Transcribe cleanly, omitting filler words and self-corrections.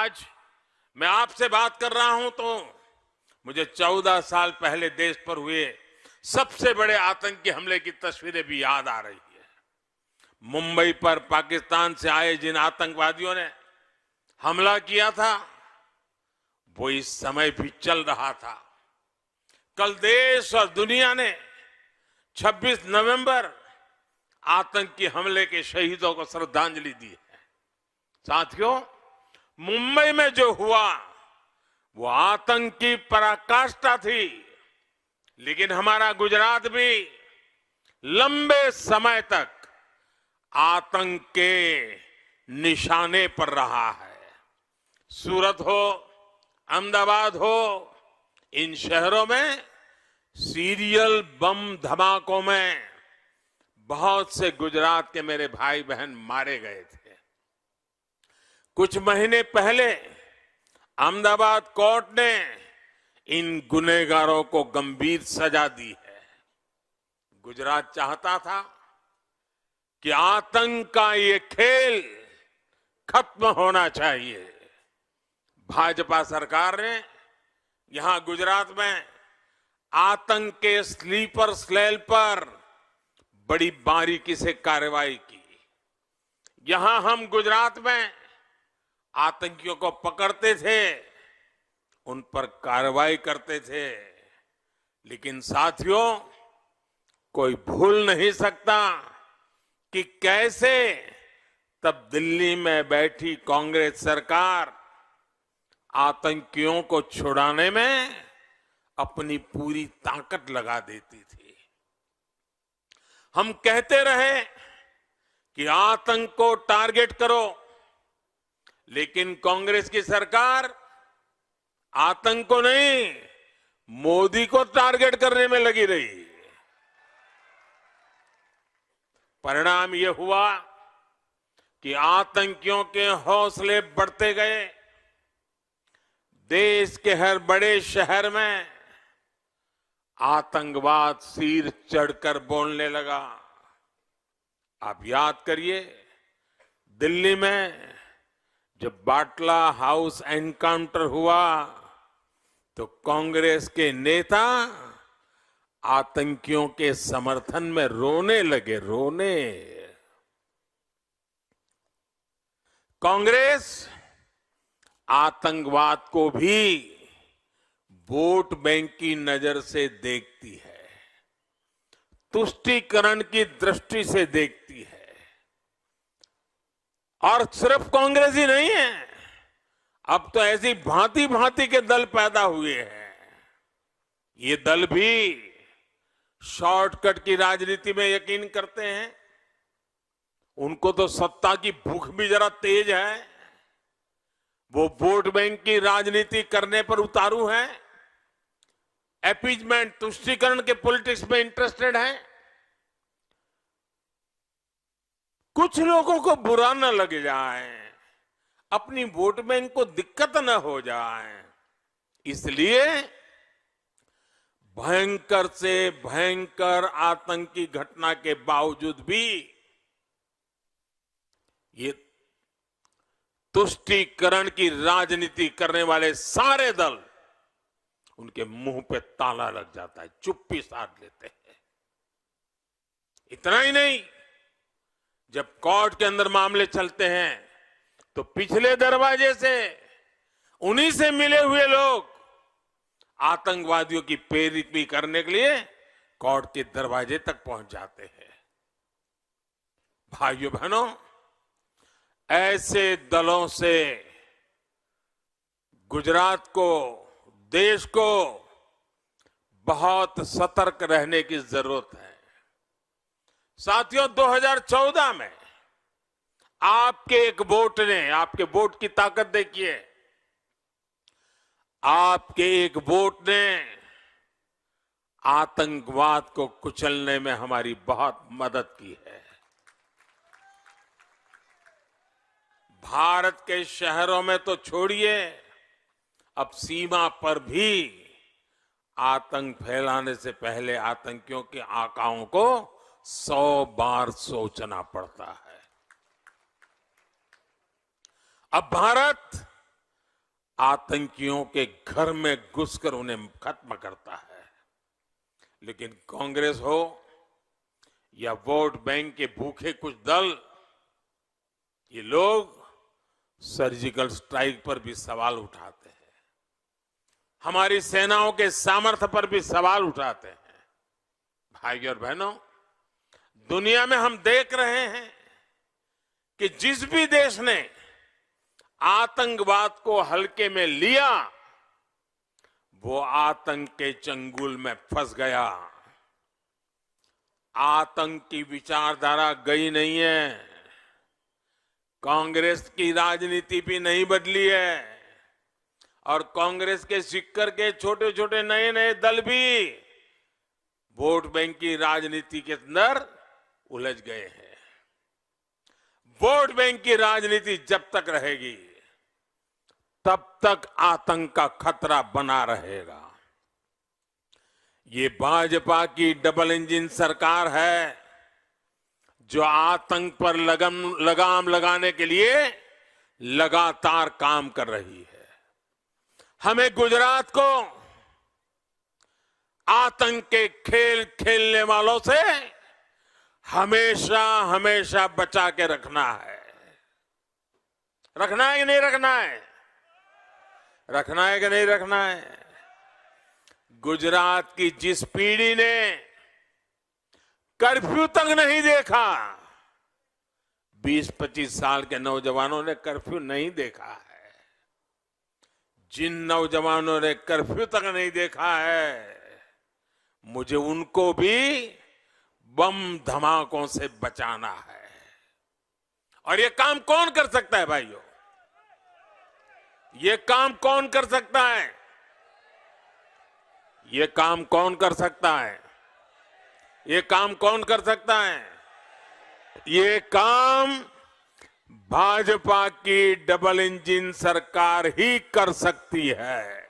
आज मैं आपसे बात कर रहा हूं तो मुझे 14 साल पहले देश पर हुए सबसे बड़े आतंकी हमले की तस्वीरें भी याद आ रही है। मुंबई पर पाकिस्तान से आए जिन आतंकवादियों ने हमला किया था वो इस समय भी चल रहा था। कल देश और दुनिया ने 26 नवंबर आतंकी हमले के शहीदों को श्रद्धांजलि दी है। साथियों, मुंबई में जो हुआ वो आतंकी पराकाष्ठा थी, लेकिन हमारा गुजरात भी लंबे समय तक आतंक के निशाने पर रहा है। सूरत हो, अहमदाबाद हो, इन शहरों में सीरियल बम धमाकों में बहुत से गुजरात के मेरे भाई बहन मारे गए थे। कुछ महीने पहले अहमदाबाद कोर्ट ने इन गुनहगारों को गंभीर सजा दी है। गुजरात चाहता था कि आतंक का ये खेल खत्म होना चाहिए। भाजपा सरकार ने यहां गुजरात में आतंक के स्लीपर सेल पर बड़ी बारीकी से कार्रवाई की। यहां हम गुजरात में आतंकियों को पकड़ते थे, उन पर कार्रवाई करते थे, लेकिन साथियों, कोई भूल नहीं सकता कि कैसे तब दिल्ली में बैठी कांग्रेस सरकार आतंकियों को छुड़ाने में अपनी पूरी ताकत लगा देती थी। हम कहते रहे कि आतंक को टारगेट करो, लेकिन कांग्रेस की सरकार आतंक को नहीं, मोदी को टारगेट करने में लगी रही। परिणाम यह हुआ कि आतंकियों के हौसले बढ़ते गए। देश के हर बड़े शहर में आतंकवाद सिर चढ़कर बोलने लगा। आप याद करिए, दिल्ली में जब बाटला हाउस एनकाउंटर हुआ तो कांग्रेस के नेता आतंकियों के समर्थन में रोने लगे। कांग्रेस आतंकवाद को भी वोट बैंक की नजर से देखती है, तुष्टीकरण की दृष्टि से देखती है। और सिर्फ कांग्रेस ही नहीं है, अब तो ऐसी भांति भांति के दल पैदा हुए हैं। ये दल भी शॉर्टकट की राजनीति में यकीन करते हैं। उनको तो सत्ता की भूख भी जरा तेज है। वो वोट बैंक की राजनीति करने पर उतारू है, अपीजमेंट, तुष्टीकरण के पॉलिटिक्स में इंटरेस्टेड है। कुछ लोगों को बुरा न लग जाए, अपनी वोट बैंक को दिक्कत न हो जाए, इसलिए भयंकर से भयंकर आतंकी घटना के बावजूद भी ये तुष्टीकरण की राजनीति करने वाले सारे दल, उनके मुंह पे ताला लग जाता है, चुप्पी साध लेते हैं। इतना ही नहीं, जब कोर्ट के अंदर मामले चलते हैं तो पिछले दरवाजे से उन्हीं से मिले हुए लोग आतंकवादियों की पैरवी करने के लिए कोर्ट के दरवाजे तक पहुंच जाते हैं। भाइयों बहनों, ऐसे दलों से गुजरात को, देश को बहुत सतर्क रहने की जरूरत है। साथियों, 2014 में आपके एक वोट ने, आपके वोट की ताकत देखिए, आपके एक वोट ने आतंकवाद को कुचलने में हमारी बहुत मदद की है। भारत के शहरों में तो छोड़िए, अब सीमा पर भी आतंक फैलाने से पहले आतंकियों के आकाओं को 100 बार सोचना पड़ता है। अब भारत आतंकियों के घर में घुसकर उन्हें खत्म करता है। लेकिन कांग्रेस हो या वोट बैंक के भूखे कुछ दल, ये लोग सर्जिकल स्ट्राइक पर भी सवाल उठाते हैं, हमारी सेनाओं के सामर्थ्य पर भी सवाल उठाते हैं। भाई और बहनों, दुनिया में हम देख रहे हैं कि जिस भी देश ने आतंकवाद को हल्के में लिया, वो आतंक के चंगुल में फंस गया। आतंक की विचारधारा गई नहीं है, कांग्रेस की राजनीति भी नहीं बदली है, और कांग्रेस के सिक्कर के छोटे छोटे नए नए दल भी वोट बैंक की राजनीति के अंदर उलझ गए हैं। वोट बैंक की राजनीति जब तक रहेगी, तब तक आतंक का खतरा बना रहेगा। ये भाजपा की डबल इंजन सरकार है, जो आतंक पर लगाम लगाने के लिए लगातार काम कर रही है। हमें गुजरात को आतंक के खेल खेलने वालों से हमेशा हमेशा बचा के रखना है। रखना है कि नहीं रखना है? रखना है कि नहीं रखना है? गुजरात की जिस पीढ़ी ने कर्फ्यू तक नहीं देखा, 20-25 साल के नौजवानों ने कर्फ्यू नहीं देखा है। जिन नौजवानों ने कर्फ्यू तक नहीं देखा है, मुझे उनको भी बम धमाकों से बचाना है। और ये काम कौन कर सकता है भाइयों? ये काम कौन कर सकता है? ये काम कौन कर सकता है? ये काम कौन कर सकता है? ये काम भाजपा की डबल इंजन सरकार ही कर सकती है।